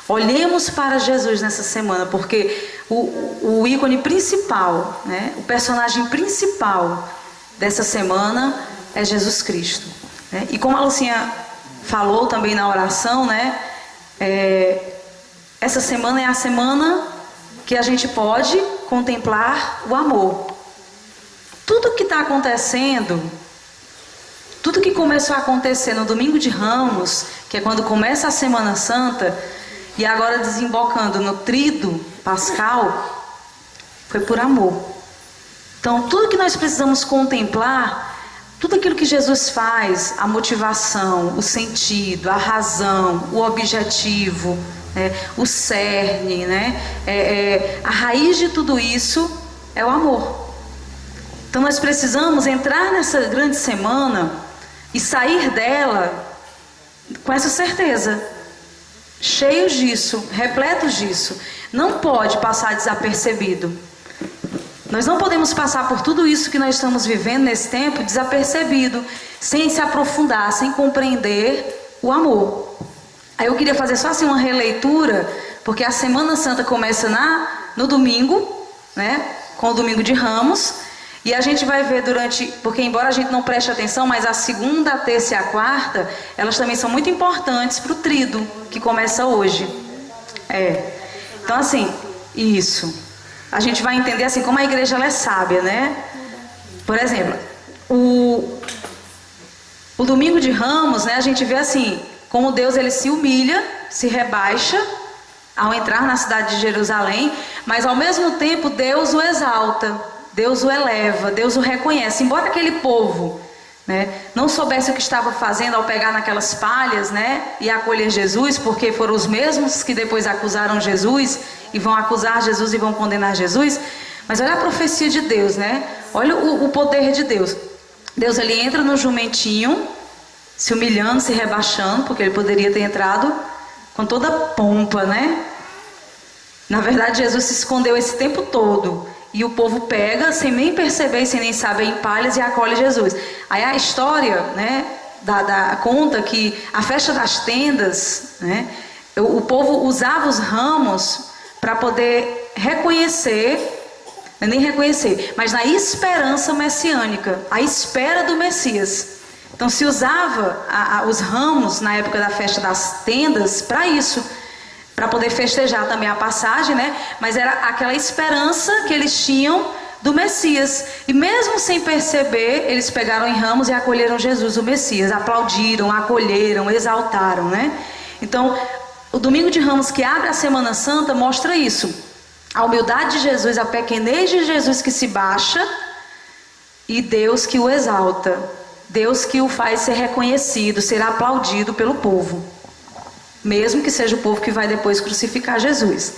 Olhemos para Jesus nessa semana, porque o ícone principal, né, o personagem principal dessa semana é Jesus Cristo, né? E como a Lucinha falou também na oração, né, essa semana é a semana que a gente pode contemplar o amor. Tudo que está acontecendo, tudo que começou a acontecer no Domingo de Ramos, que é quando começa a Semana Santa, e agora desembocando no Tríduo Pascal, foi por amor. Então, tudo que nós precisamos contemplar, tudo aquilo que Jesus faz, a motivação, o sentido, a razão, o objetivo, o cerne, a raiz de tudo isso é o amor. Então, nós precisamos entrar nessa grande semana e sair dela com essa certeza, cheios disso, repletos disso. Não pode passar desapercebido. Nós não podemos passar por tudo isso que nós estamos vivendo nesse tempo desapercebido, sem se aprofundar, sem compreender o amor. Aí eu queria fazer só assim uma releitura, porque a Semana Santa começa no domingo, né, com o Domingo de Ramos, e a gente vai ver porque embora a gente não preste atenção, mas a segunda, a terça e a quarta, elas também são muito importantes para o Tríduo, que começa hoje. Então assim, isso. A gente vai entender assim como a igreja ela é sábia, né? Por exemplo, o Domingo de Ramos, né? A gente vê assim, como Deus ele se humilha, se rebaixa ao entrar na cidade de Jerusalém, mas ao mesmo tempo Deus o exalta, Deus o eleva, Deus o reconhece. Embora aquele povo, né, não soubesse o que estava fazendo ao pegar naquelas palhas, né, e acolher Jesus, porque foram os mesmos que depois acusaram Jesus e vão acusar Jesus e vão condenar Jesus. Mas olha a profecia de Deus, né? Olha o poder de Deus. Deus ele entra no jumentinho, se humilhando, se rebaixando, porque ele poderia ter entrado com toda pompa, né? Na verdade, Jesus se escondeu esse tempo todo. E o povo pega, sem nem perceber, sem nem saber, em palhas e acolhe Jesus. Aí a história, né, conta que a festa das tendas, né, o povo usava os ramos para poder reconhecer, nem reconhecer, mas na esperança messiânica, a espera do Messias. Então se usava os ramos na época da festa das tendas para isso, para poder festejar também a passagem, né? Mas era aquela esperança que eles tinham do Messias. E mesmo sem perceber, eles pegaram em ramos e acolheram Jesus, o Messias. Aplaudiram, acolheram, exaltaram, né? Então, o Domingo de Ramos que abre a Semana Santa mostra isso. A humildade de Jesus, a pequenez de Jesus que se baixa e Deus que o exalta. Deus que o faz ser reconhecido, ser aplaudido pelo povo. Mesmo que seja o povo que vai depois crucificar Jesus.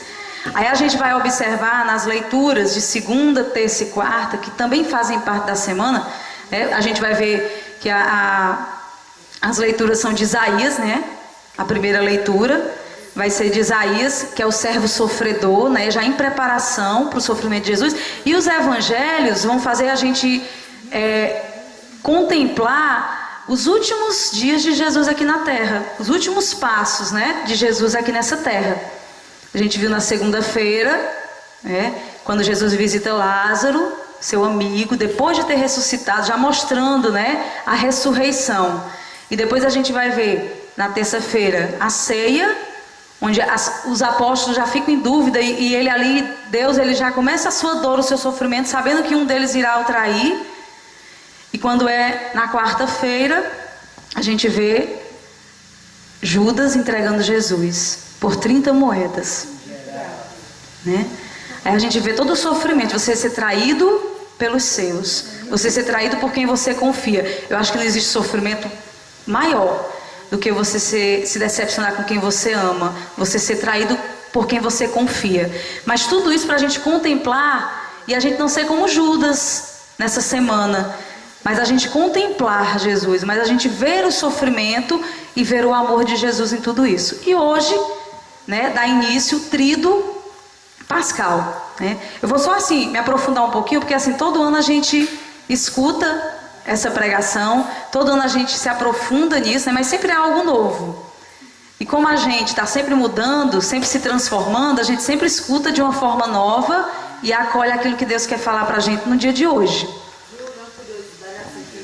Aí a gente vai observar nas leituras de segunda, terça e quarta, que também fazem parte da semana, né? A gente vai ver que as leituras são de Isaías, né? A primeira leitura vai ser de Isaías, que é o servo sofredor, né? Já em preparação para o sofrimento de Jesus. E os evangelhos vão fazer a gente contemplar os últimos dias de Jesus aqui na terra, os últimos passos, né, de Jesus aqui nessa terra. A gente viu na segunda-feira, né, quando Jesus visita Lázaro, seu amigo, depois de ter ressuscitado, já mostrando, né, a ressurreição. E depois a gente vai ver na terça-feira a ceia, onde os apóstolos já ficam em dúvida e ele ali, Deus, ele já começa a sua dor, o seu sofrimento, sabendo que um deles irá o trair. E quando é na quarta-feira, a gente vê Judas entregando Jesus por 30 moedas. Né? Aí a gente vê todo o sofrimento, você ser traído pelos seus, você ser traído por quem você confia. Eu acho que não existe sofrimento maior do que você se decepcionar com quem você ama, você ser traído por quem você confia. Mas tudo isso para a gente contemplar e a gente não ser como Judas nessa semana. Mas a gente contemplar Jesus, mas a gente ver o sofrimento e ver o amor de Jesus em tudo isso. E hoje, né, dá início o Tríduo Pascal, né? Eu vou só assim me aprofundar um pouquinho, porque assim todo ano a gente escuta essa pregação, todo ano a gente se aprofunda nisso, né? Mas sempre é algo novo. E como a gente está sempre mudando, sempre se transformando, a gente sempre escuta de uma forma nova e acolhe aquilo que Deus quer falar para a gente no dia de hoje.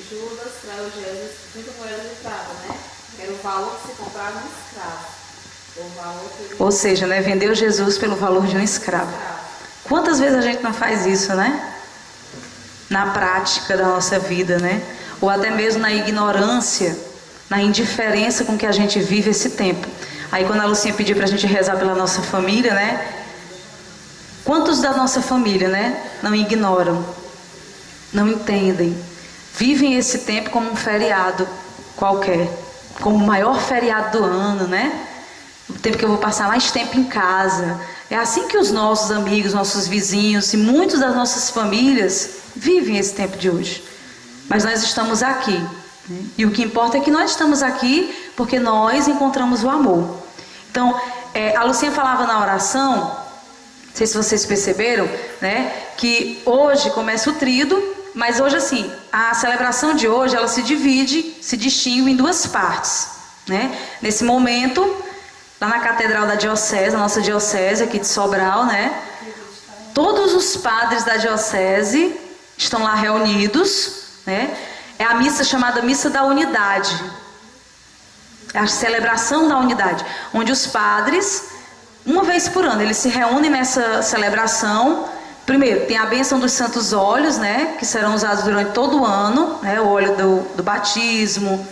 Judas traiu Jesus 50 moedas de prata, né? Era o valor que se comprava um escravo. Ou seja, né, vendeu Jesus pelo valor de um escravo. Quantas vezes a gente não faz isso, né? Na prática da nossa vida, né? Ou até mesmo na ignorância, na indiferença com que a gente vive esse tempo. Aí quando a Lucinha pediu pra gente rezar pela nossa família, né? Quantos da nossa família, né? Não ignoram, não entendem, vivem esse tempo como um feriado qualquer, como o maior feriado do ano, né? O tempo que eu vou passar mais tempo em casa. É assim que os nossos amigos, nossos vizinhos e muitas das nossas famílias vivem esse tempo de hoje. Mas nós estamos aqui, né? E o que importa é que nós estamos aqui porque nós encontramos o amor. Então, a Lucinha falava na oração, não sei se vocês perceberam, né? Que hoje começa o tríduo, mas hoje assim, a celebração de hoje ela se distingue em duas partes, né? Nesse momento, lá na Catedral da Diocese, a nossa Diocese aqui de Sobral, né? Todos os padres da Diocese estão lá reunidos, né? É a missa chamada Missa da Unidade. É a celebração da unidade, onde os padres, uma vez por ano, eles se reúnem nessa celebração. Primeiro, tem a bênção dos santos óleos, né? Que serão usados durante todo o ano, né? O óleo do batismo,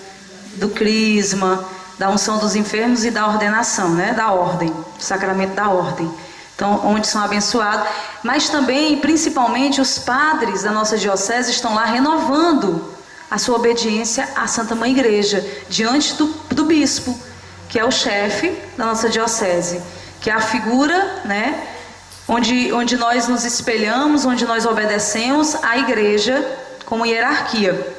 do crisma, da unção dos enfermos e da ordenação, né? Da ordem, do sacramento da ordem. Então, onde são abençoados. Mas também, principalmente, os padres da nossa diocese estão lá renovando a sua obediência à Santa Mãe Igreja, diante do bispo, que é o chefe da nossa diocese, que é a figura, né? Onde nós nos espelhamos, onde nós obedecemos à igreja como hierarquia.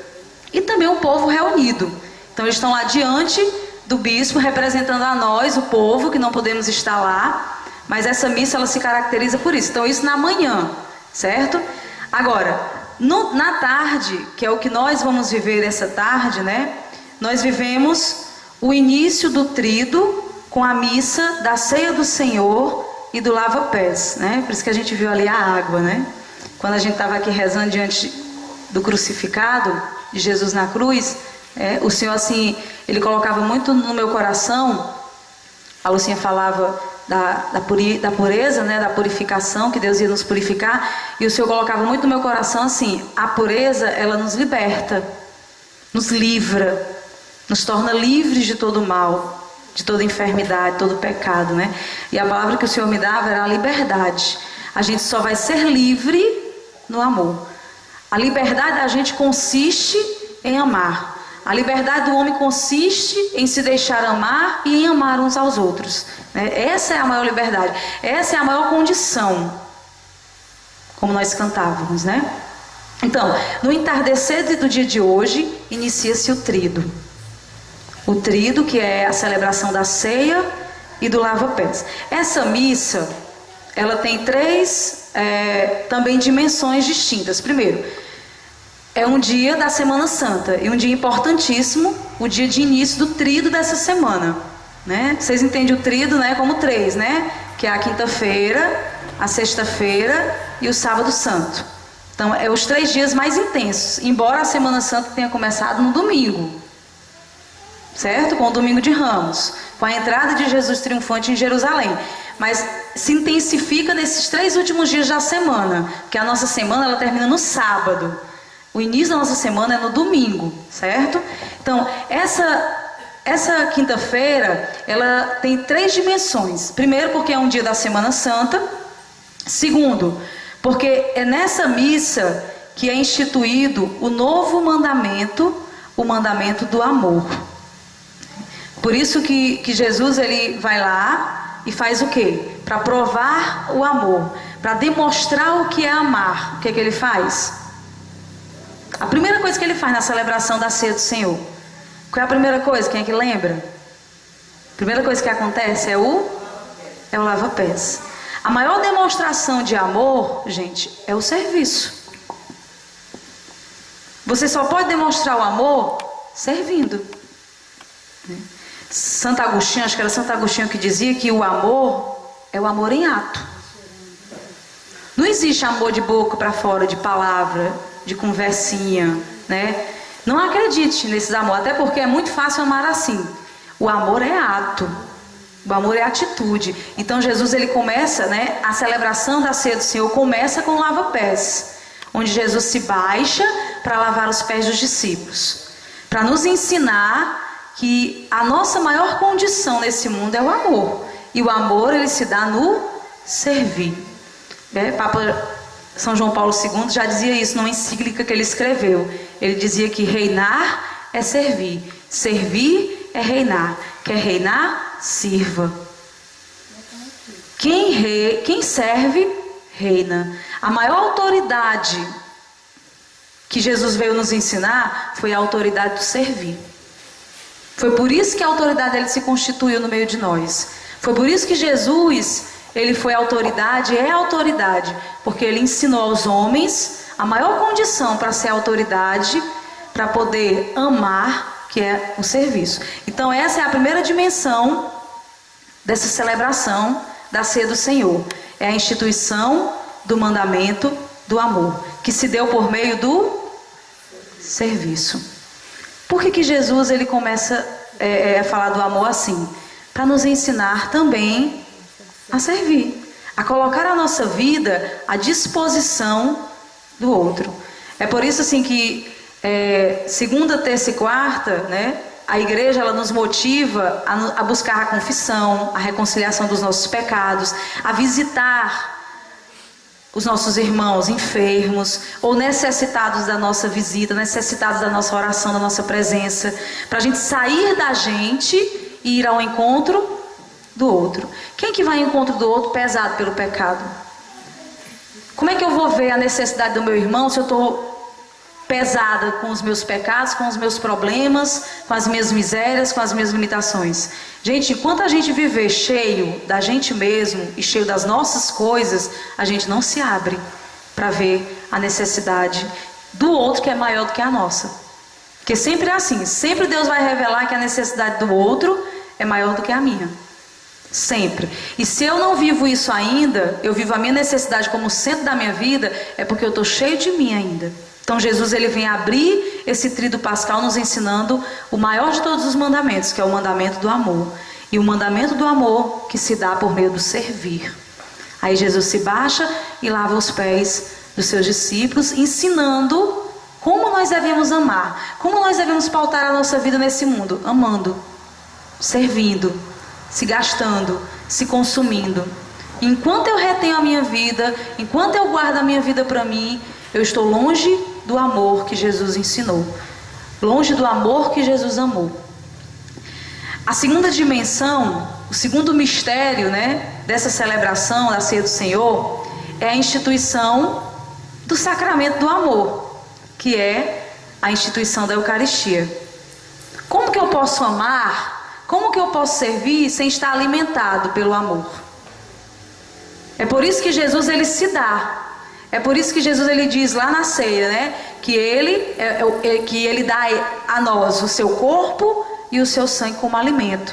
E também o povo reunido. Então, eles estão lá diante do bispo, representando a nós, o povo, que não podemos estar lá, mas essa missa ela se caracteriza por isso. Então isso na manhã, certo? Agora, na tarde, que é o que nós vamos viver essa tarde, né? Nós vivemos o início do tríduo com a missa da Ceia do Senhor e do lava-pés, né? Por isso que a gente viu ali a água, né? Quando a gente estava aqui rezando diante do crucificado, de Jesus na cruz, o Senhor assim, Ele colocava muito no meu coração. A Lucinha falava da pureza, né, da purificação, que Deus ia nos purificar, e o Senhor colocava muito no meu coração assim: a pureza, ela nos liberta, nos livra, nos torna livres de todo mal, de toda enfermidade, todo pecado, né? E a palavra que o Senhor me dava era a liberdade. A gente só vai ser livre no amor. A liberdade da gente consiste em amar. A liberdade do homem consiste em se deixar amar e em amar uns aos outros. Essa é a maior liberdade. Essa é a maior condição. Como nós cantávamos, né? Então, no entardecer do dia de hoje, inicia-se o tríduo. O tríduo, que é a celebração da ceia e do lava-pés. Essa missa, ela tem três também dimensões distintas. Primeiro, é um dia da Semana Santa e um dia importantíssimo, o dia de início do tríduo dessa semana, né? Vocês entendem o tríduo, né, como três, né? Que é a quinta-feira, a sexta-feira e o sábado santo. Então, é os 3 dias mais intensos, embora a Semana Santa tenha começado no domingo, certo? Com o domingo de Ramos, com a entrada de Jesus triunfante em Jerusalém. Mas se intensifica nesses 3 últimos dias da semana, porque a nossa semana ela termina no sábado. O início da nossa semana é no domingo, certo? Então, essa quinta-feira, ela tem 3 dimensões. Primeiro, porque é um dia da Semana Santa. Segundo, porque é nessa missa que é instituído o novo mandamento, o mandamento do amor. Por isso que Jesus ele vai lá e faz o quê? Para provar o amor, para demonstrar o que é amar. O que é que ele faz? A primeira coisa que ele faz na celebração da Ceia do Senhor. Qual é a primeira coisa? Quem é que lembra? A primeira coisa que acontece é o lava-pés. A maior demonstração de amor, gente, é o serviço. Você só pode demonstrar o amor servindo. Santo Agostinho, acho que era Santo Agostinho que dizia que o amor é o amor em ato. Não existe amor de boca para fora, de palavra, de conversinha, né? Não acredite nesses amores, até porque é muito fácil amar assim. O amor é ato, o amor é atitude. Então Jesus, ele começa, né? A celebração da ceia do Senhor começa com lava-pés, onde Jesus se baixa para lavar os pés dos discípulos, para nos ensinar que a nossa maior condição nesse mundo é o amor. E o amor, ele se dá no servir. Papa São João Paulo II já dizia isso numa encíclica que ele escreveu. Ele dizia que reinar é servir. Servir é reinar. Quer reinar? Sirva. Quem serve, reina. A maior autoridade que Jesus veio nos ensinar foi a autoridade do servir. Foi por isso que a autoridade dele se constituiu no meio de nós. Foi por isso que Jesus, ele foi autoridade, é autoridade, porque ele ensinou aos homens a maior condição para ser autoridade, para poder amar, que é o serviço. Então essa é a primeira dimensão dessa celebração da ceia do Senhor. É a instituição do mandamento do amor, que se deu por meio do serviço. Por que Jesus, ele começa a falar do amor assim? Para nos ensinar também a servir, a colocar a nossa vida à disposição do outro. É por isso assim que segunda, terça e quarta, né, a igreja, ela nos motiva a buscar a confissão, a reconciliação dos nossos pecados, a visitar os nossos irmãos enfermos ou necessitados da nossa visita, necessitados da nossa oração, da nossa presença, para a gente sair da gente e ir ao encontro do outro. Quem que vai ao encontro do outro pesado pelo pecado? Como é que eu vou ver a necessidade do meu irmão se eu estou pesada com os meus pecados, com os meus problemas, com as minhas misérias, com as minhas limitações? Gente, enquanto a gente viver cheio da gente mesmo e cheio das nossas coisas, a gente não se abre para ver a necessidade do outro que é maior do que a nossa. Porque sempre é assim, sempre Deus vai revelar que a necessidade do outro é maior do que a minha. Sempre. E se eu não vivo isso ainda, eu vivo a minha necessidade como centro da minha vida, é porque eu estou cheio de mim ainda. Então Jesus, ele vem abrir esse tríduo pascal nos ensinando o maior de todos os mandamentos, que é o mandamento do amor. E o mandamento do amor que se dá por meio do servir. Aí Jesus se baixa e lava os pés dos seus discípulos, ensinando como nós devemos amar, como nós devemos pautar a nossa vida nesse mundo, amando, servindo, se gastando, se consumindo. Enquanto eu retenho a minha vida, enquanto eu guardo a minha vida para mim, eu estou longe do amor que Jesus ensinou, longe do amor que Jesus amou. A segunda dimensão, o segundo mistério, né, dessa celebração da ceia do Senhor, é a instituição do sacramento do amor, que é a instituição da Eucaristia. Como que eu posso amar? Como que eu posso servir sem estar alimentado pelo amor? É por isso que Jesus, ele se dá. É por isso que Jesus, ele diz lá na ceia, né, que ele dá a nós o seu corpo e o seu sangue como alimento,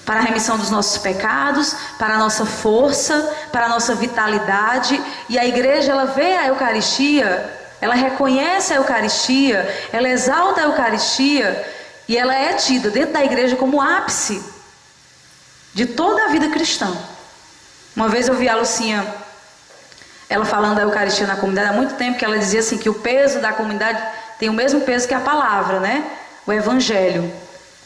para a remissão dos nossos pecados, para a nossa força, para a nossa vitalidade. E a igreja, ela vê a Eucaristia, ela reconhece a Eucaristia, ela exalta a Eucaristia, e ela é tida dentro da igreja como o ápice de toda a vida cristã. Uma vez eu vi a Lucinha, ela falando da Eucaristia na comunidade, há muito tempo, que ela dizia assim, que o peso da comunidade tem o mesmo peso que a palavra, né? O Evangelho.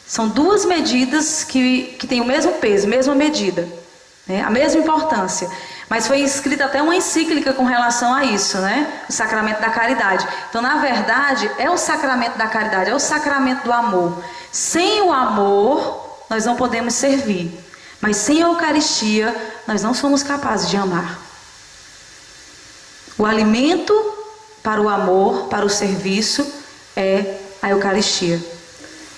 São duas medidas que têm o mesmo peso, mesma medida, né? A mesma importância. Mas foi escrita até uma encíclica com relação a isso, né? O sacramento da caridade. Então, na verdade, é o sacramento da caridade, é o sacramento do amor. Sem o amor, nós não podemos servir. Mas sem a Eucaristia, nós não somos capazes de amar. O alimento para o amor, para o serviço, é a Eucaristia.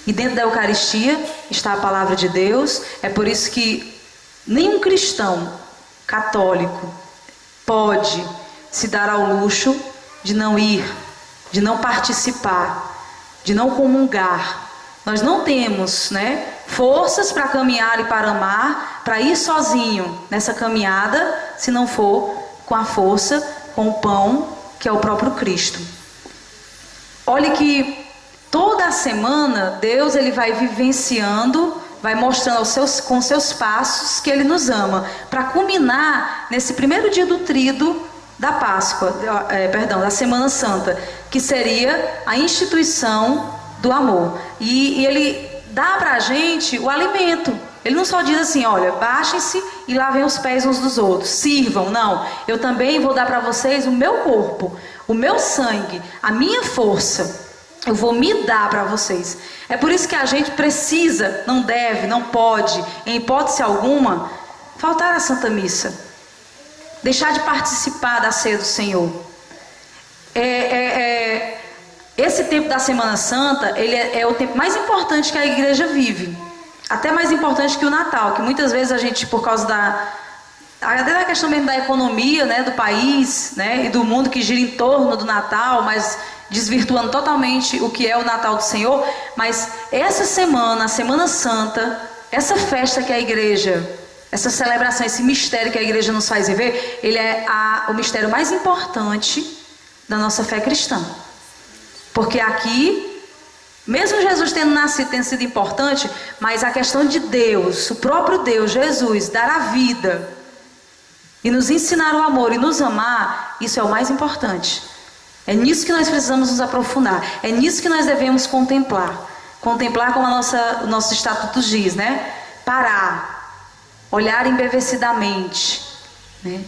E dentro da Eucaristia está a palavra de Deus. É por isso que nenhum cristão católico pode se dar ao luxo de não ir, de não participar, de não comungar, Nós não temos, né, forças para caminhar e para amar, para ir sozinho nessa caminhada, se não for com a força, com o pão, que é o próprio Cristo. Olhe que toda a semana Deus ele vai vivenciando, vai mostrando com seus passos que Ele nos ama, para culminar nesse primeiro dia do tríduo da Páscoa, da Semana Santa, que seria a instituição do amor. E Ele dá para a gente o alimento. Ele não só diz assim, olha, baixem-se e lavem os pés uns dos outros, sirvam. Não, eu também vou dar para vocês o meu corpo, o meu sangue, a minha força. Eu vou me dar para vocês. É por isso que a gente precisa, não deve, não pode, em hipótese alguma, faltar à Santa Missa. Deixar de participar da ceia do Senhor. Esse tempo da Semana Santa, ele é o tempo mais importante que a igreja vive. Até mais importante que o Natal, que muitas vezes a gente, por causa até da questão mesmo da economia, né, do país, né, e do mundo que gira em torno do Natal, mas desvirtuando totalmente o que é o Natal do Senhor. Mas essa semana, a Semana Santa, essa festa que a igreja, essa celebração, esse mistério que a igreja nos faz viver, ele é o mistério mais importante da nossa fé cristã. Porque aqui, mesmo Jesus tendo nascido, tendo sido importante, mas a questão de Deus, o próprio Deus, Jesus, dar a vida e nos ensinar o amor e nos amar, isso é o mais importante. É nisso que nós precisamos nos aprofundar. É nisso que nós devemos contemplar. Contemplar como o nosso estatuto diz, né? Parar. Olhar embevecidamente. Né?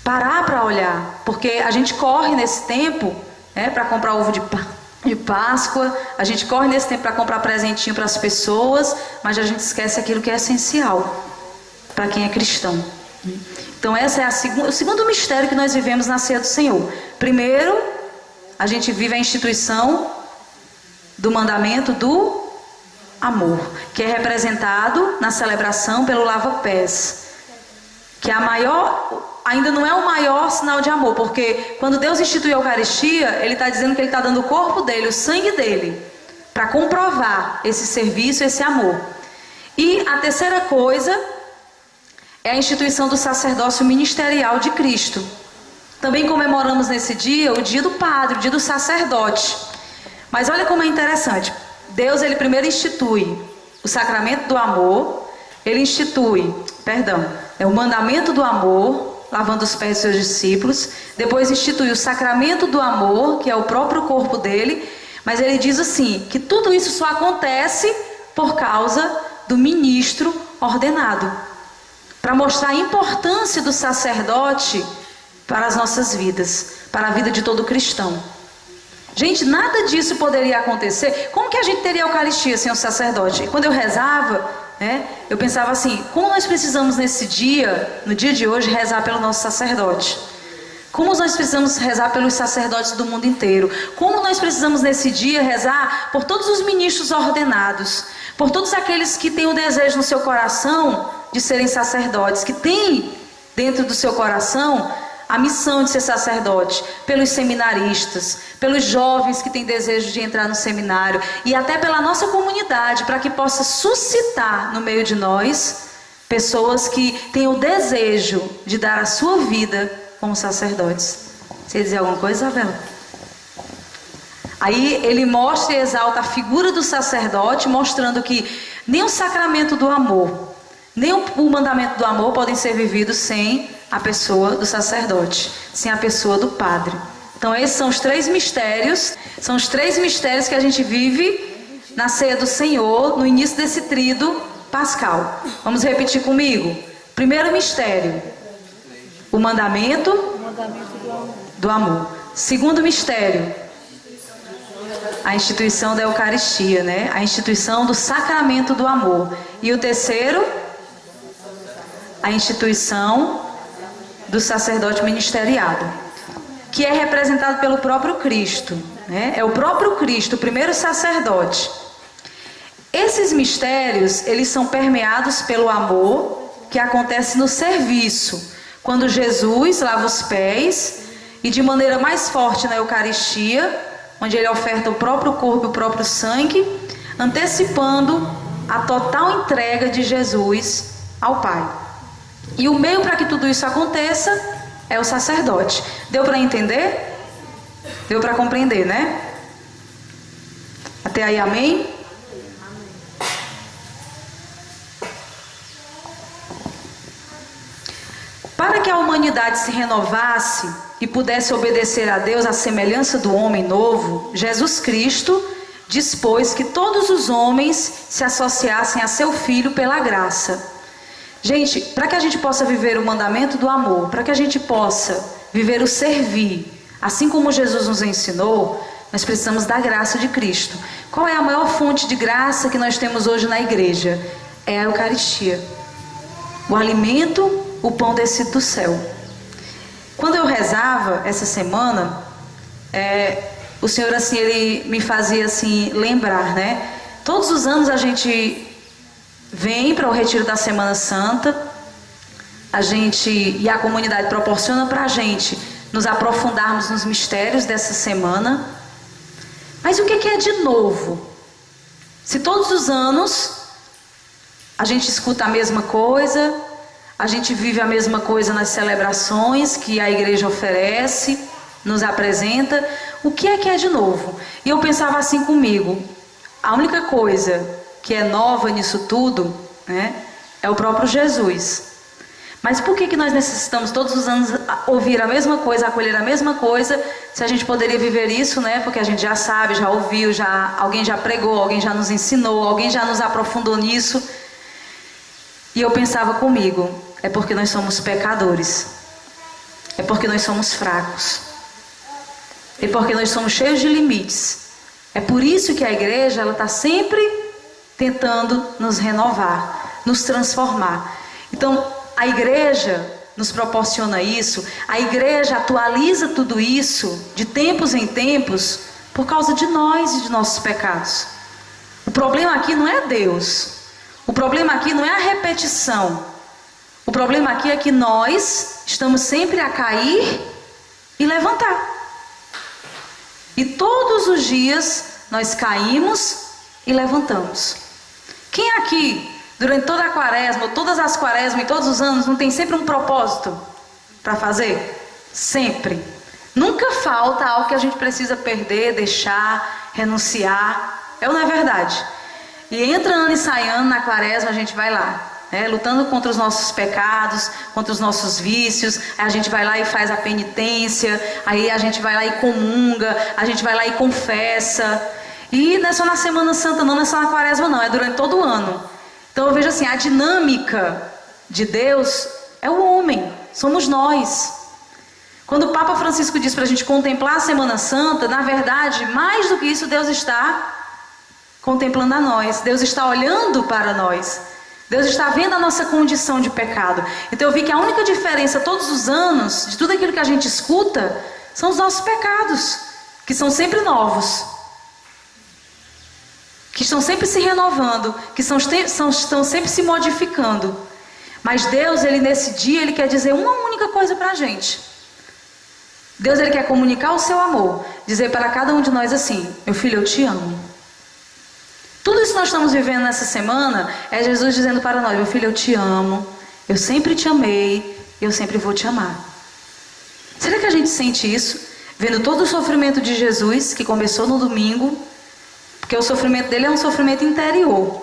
Parar para olhar. Porque a gente corre nesse tempo, né, para comprar ovo de Páscoa. A gente corre nesse tempo para comprar presentinho para as pessoas. Mas a gente esquece aquilo que é essencial para quem é cristão. Então esse é o segundo mistério que nós vivemos na ceia do Senhor. Primeiro, a gente vive a instituição do mandamento do amor, que é representado na celebração pelo lava-pés, que é ainda não é o maior sinal de amor, porque quando Deus institui a Eucaristia, Ele está dizendo que Ele está dando o corpo dele, o sangue dele, para comprovar esse serviço, esse amor. E a terceira coisa é a instituição do sacerdócio ministerial de Cristo. Também comemoramos nesse dia o dia do padre, o dia do sacerdote. Mas olha como é interessante. Deus, Ele primeiro institui o sacramento do amor. Ele institui, o mandamento do amor, lavando os pés dos seus discípulos. Depois institui o sacramento do amor, que é o próprio corpo dele. Mas Ele diz assim, que tudo isso só acontece por causa do ministro ordenado. Para mostrar a importância do sacerdote para as nossas vidas, para a vida de todo cristão. Gente, nada disso poderia acontecer. Como que a gente teria a Eucaristia sem o sacerdote? E quando eu rezava, né, eu pensava assim, como nós precisamos nesse dia, no dia de hoje, rezar pelo nosso sacerdote? Como nós precisamos rezar pelos sacerdotes do mundo inteiro? Como nós precisamos nesse dia rezar por todos os ministros ordenados, por todos aqueles que têm o desejo no seu coração de serem sacerdotes, que têm dentro do seu coração a missão de ser sacerdote, pelos seminaristas, pelos jovens que têm desejo de entrar no seminário e até pela nossa comunidade, para que possa suscitar no meio de nós pessoas que têm o desejo de dar a sua vida como sacerdotes. Você ia dizer alguma coisa, Isabela? Aí ele mostra e exalta a figura do sacerdote, mostrando que nem o sacramento do amor, nem o mandamento do amor podem ser vividos sem a pessoa do sacerdote, sem a pessoa do padre. Então esses são os três mistérios, que a gente vive na ceia do Senhor, no início desse tríduo pascal. Vamos repetir comigo? Primeiro mistério, o mandamento do amor. Segundo mistério, a instituição da Eucaristia, né? A instituição do sacramento do amor. E o terceiro, a instituição do sacerdote ministeriado, que é representado pelo próprio Cristo, né? É o próprio Cristo, o primeiro sacerdote. Esses mistérios, eles são permeados pelo amor que acontece no serviço, quando Jesus lava os pés e de maneira mais forte na Eucaristia, onde ele oferta o próprio corpo e o próprio sangue, antecipando a total entrega de Jesus ao Pai. E o meio para que tudo isso aconteça é o sacerdote. Deu para entender? Deu para compreender, né? Até aí, amém? Para que a humanidade se renovasse e pudesse obedecer a Deus à semelhança do homem novo, Jesus Cristo dispôs que todos os homens se associassem a seu Filho pela graça. Gente, para que a gente possa viver o mandamento do amor, para que a gente possa viver o servir, assim como Jesus nos ensinou, nós precisamos da graça de Cristo. Qual é a maior fonte de graça que nós temos hoje na igreja? É a Eucaristia. O alimento, o pão descido do céu. Quando eu rezava essa semana, o Senhor assim, ele me fazia assim lembrar, né? Todos os anos a gente vem para o retiro da Semana Santa, e a comunidade proporciona para a gente nos aprofundarmos nos mistérios dessa semana. Mas o que é de novo? Se todos os anos a gente escuta a mesma coisa, a gente vive a mesma coisa nas celebrações que a igreja oferece, nos apresenta, o que é de novo? E eu pensava assim comigo, a única coisa que é nova nisso tudo, né, é o próprio Jesus. Mas por que nós necessitamos todos os anos ouvir a mesma coisa, acolher a mesma coisa, se a gente poderia viver isso, né? Porque a gente já sabe, já ouviu, alguém já pregou, alguém já nos ensinou, alguém já nos aprofundou nisso. E eu pensava comigo, é porque nós somos pecadores, é porque nós somos fracos, é porque nós somos cheios de limites. É por isso que a igreja está sempre tentando nos renovar, nos transformar. Então, a igreja nos proporciona isso, a igreja atualiza tudo isso de tempos em tempos por causa de nós e de nossos pecados. O problema aqui não é Deus, o problema aqui não é a repetição, o problema aqui é que nós estamos sempre a cair e levantar. E todos os dias nós caímos e levantamos. Quem aqui, durante toda a quaresma, ou todas as quaresmas e todos os anos, não tem sempre um propósito para fazer? Sempre. Nunca falta algo que a gente precisa perder, deixar, renunciar. É ou não é verdade? E entra ano e sai ano na quaresma, a gente vai lá, né, lutando contra os nossos pecados, contra os nossos vícios. Aí a gente vai lá e faz a penitência, aí a gente vai lá e comunga, a gente vai lá e confessa. E não é só na Semana Santa não, não é só na quaresma não, é durante todo o ano. Então eu vejo assim, a dinâmica de Deus é o homem, somos nós. Quando o Papa Francisco diz para a gente contemplar a Semana Santa, na verdade, mais do que isso, Deus está contemplando a nós, Deus está olhando para nós, Deus está vendo a nossa condição de pecado. Então eu vi que a única diferença todos os anos, de tudo aquilo que a gente escuta, são os nossos pecados, que são sempre novos, que estão sempre se renovando, que estão sempre se modificando. Mas Deus, Ele nesse dia, Ele quer dizer uma única coisa para a gente. Deus, Ele quer comunicar o seu amor, dizer para cada um de nós assim: meu filho, eu te amo. Tudo isso que nós estamos vivendo nessa semana é Jesus dizendo para nós: meu filho, eu te amo, eu sempre te amei, eu sempre vou te amar. Será que a gente sente isso? Vendo todo o sofrimento de Jesus, que começou no domingo, porque o sofrimento dele é um sofrimento interior.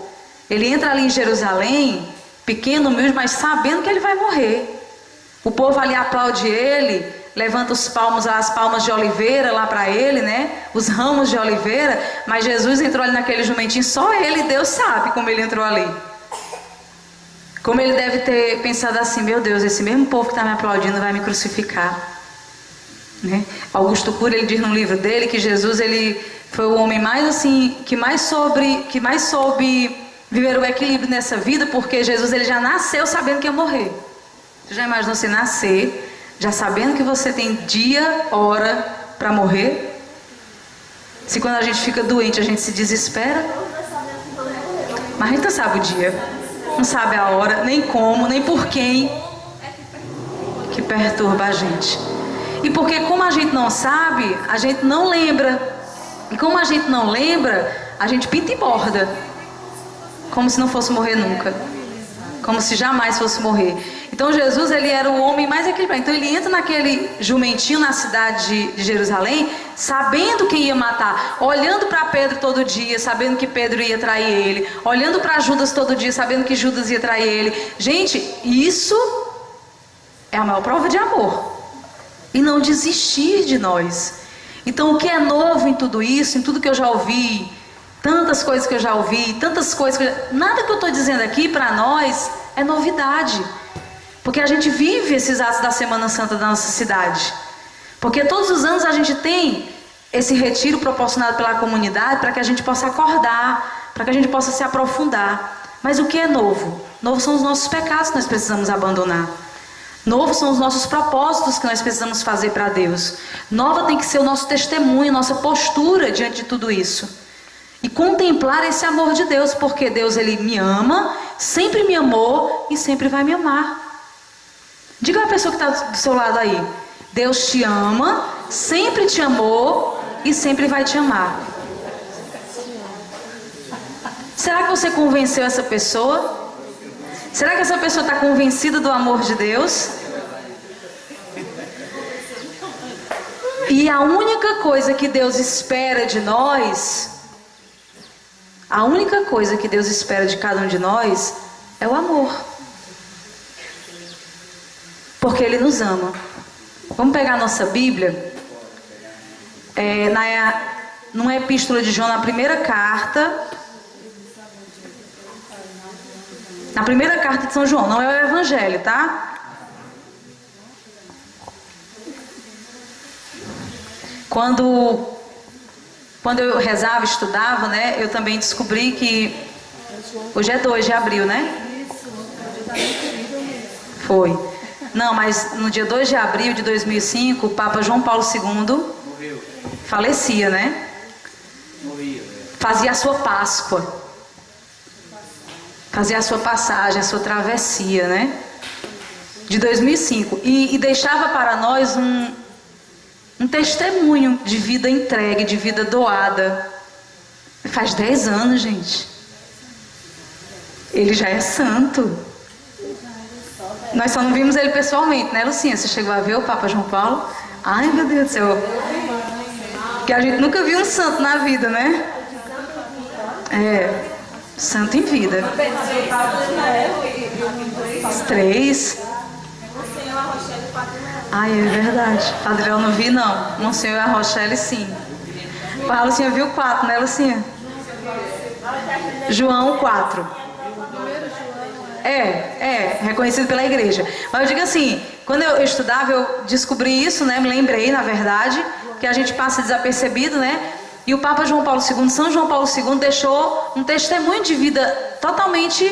Ele entra ali em Jerusalém, pequeno, humilde, mas sabendo que ele vai morrer. O povo ali aplaude ele, levanta as palmas de oliveira lá para ele, né? Os ramos de oliveira. Mas Jesus entrou ali naquele jumentinho, só ele, Deus sabe como ele entrou ali. Como ele deve ter pensado assim: meu Deus, esse mesmo povo que está me aplaudindo vai me crucificar, né? Augusto Cury, ele diz no livro dele que Jesus, ele foi o homem mais assim, que mais soube viver o equilíbrio nessa vida, porque Jesus, ele já nasceu sabendo que ia morrer. Você já imaginou você nascer já sabendo que você tem dia, hora para morrer? Se quando a gente fica doente a gente se desespera, mas a gente não sabe o dia, não sabe a hora, nem como, nem por quem, que perturba a gente. E porque como a gente não sabe, a gente não lembra. E como a gente não lembra, a gente pinta e borda, como se não fosse morrer nunca, como se jamais fosse morrer. Então Jesus, ele era o homem mais equilibrado. Então ele entra naquele jumentinho na cidade de Jerusalém, sabendo quem ia matar, olhando para Pedro todo dia, sabendo que Pedro ia trair ele, olhando para Judas todo dia, sabendo que Judas ia trair ele. Gente, isso é a maior prova de amor, e não desistir de nós. Então o que é novo em tudo isso, em tudo que eu já ouvi, tantas coisas que eu já ouvi, tantas coisas que nada que eu estou dizendo aqui para nós é novidade, porque a gente vive esses atos da Semana Santa da nossa cidade, porque todos os anos a gente tem esse retiro proporcionado pela comunidade para que a gente possa acordar, para que a gente possa se aprofundar. Mas o que é novo? Novo são os nossos pecados que nós precisamos abandonar. Novo são os nossos propósitos que nós precisamos fazer para Deus. Nova tem que ser o nosso testemunho, nossa postura diante de tudo isso. E contemplar esse amor de Deus, porque Deus, ele me ama, sempre me amou e sempre vai me amar. Diga a pessoa que está do seu lado aí: Deus te ama, sempre te amou e sempre vai te amar. Será que você convenceu essa pessoa? Será que essa pessoa está convencida do amor de Deus? E a única coisa que Deus espera de nós, a única coisa que Deus espera de cada um de nós é o amor. Porque Ele nos ama. Vamos pegar a nossa Bíblia. Numa epístola de João, na primeira carta. Na primeira carta de São João, não é o Evangelho, tá? Quando eu rezava, estudava, né? Eu também descobri que hoje é 2 de abril, né? Foi. Não, mas no dia 2 de abril de 2005, o Papa João Paulo II falecia, né? Fazia a sua Páscoa. Fazia a sua passagem, a sua travessia, né? De 2005. E deixava para nós um testemunho de vida entregue, de vida doada. Faz 10 anos, gente. Ele já é santo. Nós só não vimos ele pessoalmente, né, Lucinha? Você chegou a ver o Papa João Paulo? Ai, meu Deus do céu. Porque a gente nunca viu um santo na vida, né? Santo em vida. Os 3. Ai, é verdade. Padre, eu não vi, não. Monsenhor e a Rochelle, sim. A Lucinha viu 4, né, Lucinha? João 4. Reconhecido pela igreja. Mas eu digo assim, quando eu estudava, eu descobri isso, né? Me lembrei, na verdade, que a gente passa desapercebido, né? E o Papa João Paulo II, São João Paulo II, deixou um testemunho de vida totalmente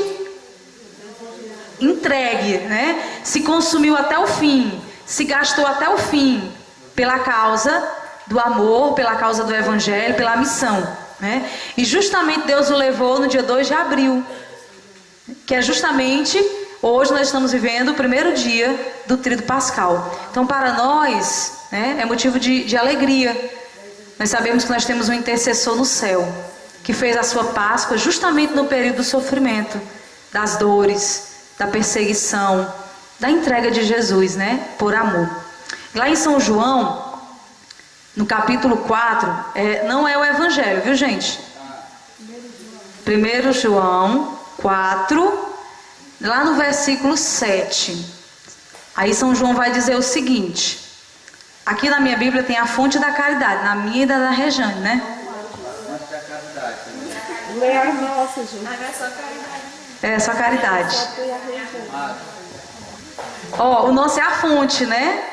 entregue, né? Se consumiu até o fim, se gastou até o fim pela causa do amor, pela causa do Evangelho, pela missão, né? E justamente Deus o levou no dia 2 de abril, que é justamente hoje nós estamos vivendo o primeiro dia do Tríduo Pascal. Então, para nós, né, é motivo de alegria. Nós sabemos que nós temos um intercessor no céu, que fez a sua Páscoa justamente no período do sofrimento, das dores, da perseguição, da entrega de Jesus, né, por amor. Lá em São João, no capítulo 4, não é o Evangelho, viu, gente? 1 João 4, lá no versículo 7. Aí São João vai dizer o seguinte. Aqui na minha Bíblia tem a fonte da caridade, na minha e da Rejane, né? Só caridade. O nosso é a fonte, né?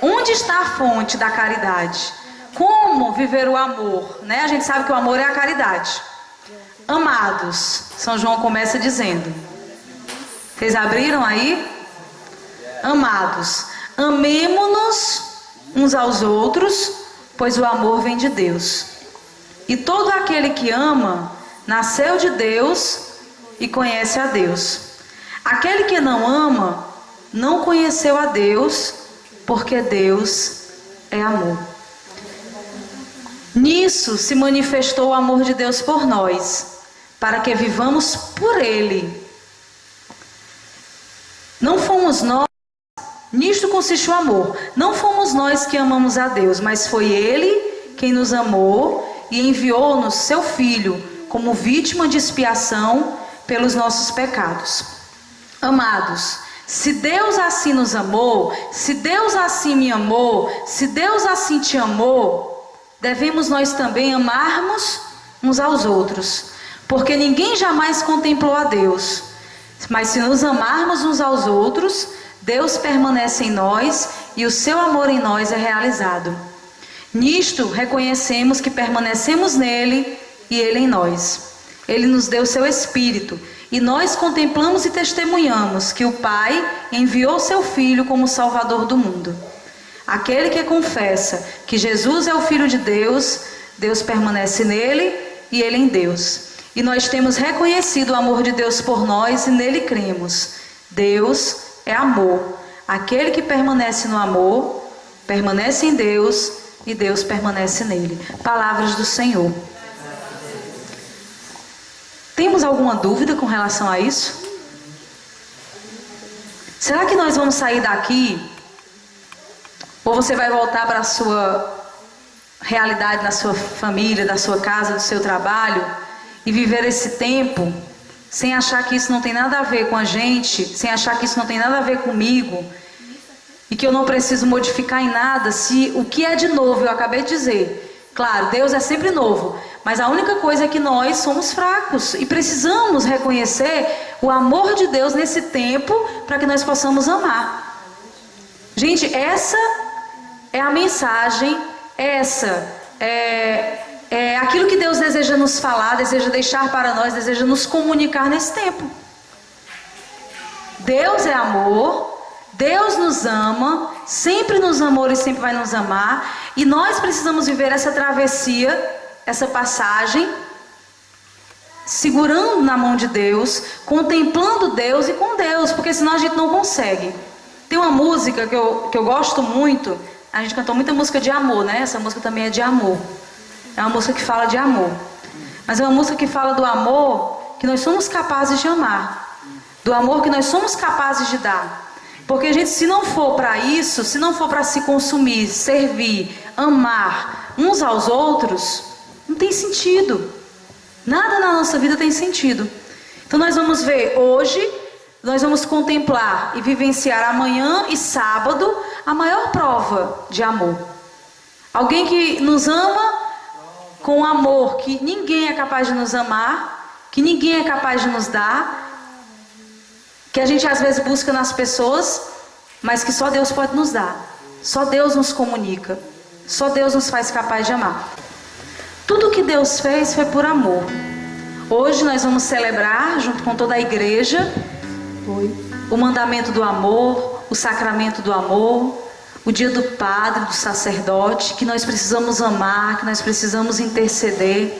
Onde está a fonte da caridade? Como viver o amor, né? A gente sabe que o amor é a caridade. Amados, São João começa dizendo. Vocês abriram aí? Amados, amemo-nos uns aos outros, pois o amor vem de Deus. E todo aquele que ama, nasceu de Deus e conhece a Deus. Aquele que não ama, não conheceu a Deus, porque Deus é amor. Nisso se manifestou o amor de Deus por nós, para que vivamos por Ele. Não fomos nós, nisto consiste o amor. Não fomos nós que amamos a Deus, mas foi Ele quem nos amou e enviou-nos seu Filho como vítima de expiação pelos nossos pecados. Amados, se Deus assim nos amou, se Deus assim me amou, se Deus assim te amou, devemos nós também amarmos uns aos outros, porque ninguém jamais contemplou a Deus. Mas se nos amarmos uns aos outros, Deus permanece em nós e o seu amor em nós é realizado. Nisto reconhecemos que permanecemos nele e ele em nós. Ele nos deu seu Espírito e nós contemplamos e testemunhamos que o Pai enviou seu Filho como Salvador do mundo. Aquele que confessa que Jesus é o Filho de Deus, Deus permanece nele e ele em Deus. E nós temos reconhecido o amor de Deus por nós e nele cremos. Deus é amor. Aquele que permanece no amor, permanece em Deus e Deus permanece nele. Palavras do Senhor. Temos alguma dúvida com relação a isso? Será que nós vamos sair daqui? Ou você vai voltar para a sua realidade, na sua família, da sua casa, do seu trabalho, e viver esse tempo sem achar que isso não tem nada a ver com a gente, sem achar que isso não tem nada a ver comigo, e que eu não preciso modificar em nada, se o que é de novo, eu acabei de dizer. Claro, Deus é sempre novo, mas a única coisa é que nós somos fracos e precisamos reconhecer o amor de Deus nesse tempo para que nós possamos amar. Gente, essa é a mensagem, essa é aquilo que Deus deseja nos falar, deseja deixar para nós, deseja nos comunicar nesse tempo. Deus é amor, Deus nos ama, sempre nos amou e sempre vai nos amar, e nós precisamos viver essa travessia, essa passagem, segurando na mão de Deus, contemplando Deus e com Deus, porque senão a gente não consegue. Tem uma música que eu gosto muito, a gente cantou muita música de amor, né? Essa música também é de amor. É uma música que fala de amor. Mas é uma música que fala do amor que nós somos capazes de amar. Do amor que nós somos capazes de dar. Porque, gente, se não for para isso, se não for para se consumir, servir, amar uns aos outros, não tem sentido. Nada na nossa vida tem sentido. Então nós vamos ver hoje, nós vamos contemplar e vivenciar amanhã e sábado a maior prova de amor. Alguém que nos ama com amor que ninguém é capaz de nos amar, que ninguém é capaz de nos dar, que a gente às vezes busca nas pessoas, mas que só Deus pode nos dar. Só Deus nos comunica. Só Deus nos faz capaz de amar. Tudo que Deus fez foi por amor. Hoje nós vamos celebrar, junto com toda a igreja, o mandamento do amor, o sacramento do amor, o dia do padre, do sacerdote, que nós precisamos amar, que nós precisamos interceder.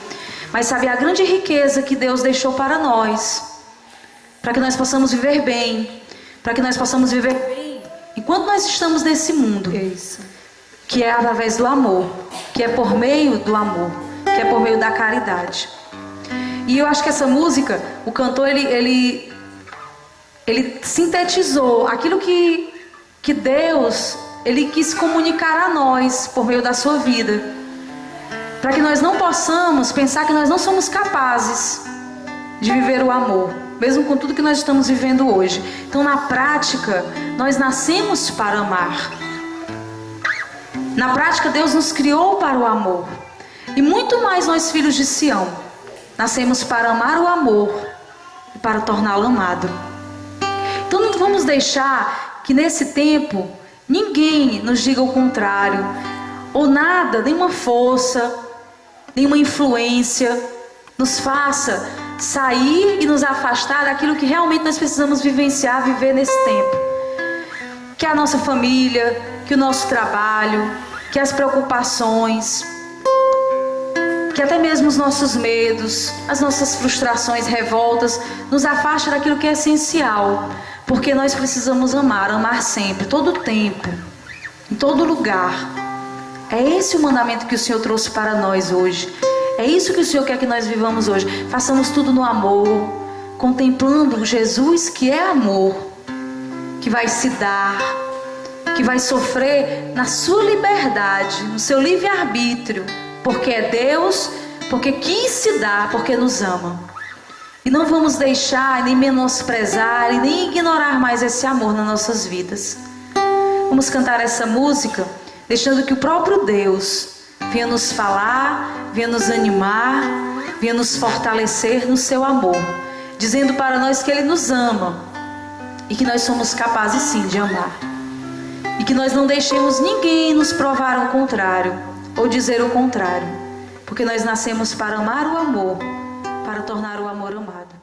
Mas sabe a grande riqueza que Deus deixou para nós, para que nós possamos viver bem, para que nós possamos viver bem enquanto nós estamos nesse mundo, que é através do amor, que é por meio do amor, que é por meio da caridade. E eu acho que essa música, o cantor, ele sintetizou aquilo que Deus, ele quis comunicar a nós por meio da sua vida, para que nós não possamos pensar que nós não somos capazes de viver o amor, mesmo com tudo que nós estamos vivendo hoje. Então, na prática, nós nascemos para amar. Na prática, Deus nos criou para o amor. E muito mais nós, filhos de Sião, nascemos para amar o amor e para torná-lo amado. Então, não vamos deixar que nesse tempo ninguém nos diga o contrário, ou nada, nenhuma força, nenhuma influência nos faça sair e nos afastar daquilo que realmente nós precisamos vivenciar, viver nesse tempo. Que a nossa família, que o nosso trabalho, que as preocupações, que até mesmo os nossos medos, as nossas frustrações, revoltas, nos afastem daquilo que é essencial. Porque nós precisamos amar sempre, todo o tempo, em todo lugar. É esse o mandamento que o Senhor trouxe para nós hoje. É isso que o Senhor quer que nós vivamos hoje. Façamos tudo no amor, contemplando Jesus que é amor, que vai se dar, que vai sofrer na sua liberdade, no seu livre-arbítrio, porque é Deus, porque quis se dar, porque nos ama. E não vamos deixar, nem menosprezar, e nem ignorar mais esse amor nas nossas vidas. Vamos cantar essa música, deixando que o próprio Deus venha nos falar, venha nos animar, venha nos fortalecer no seu amor, dizendo para nós que Ele nos ama e que nós somos capazes sim de amar. E que nós não deixemos ninguém nos provar o contrário ou dizer o contrário, porque nós nascemos para amar o amor, para tornar o amor amado.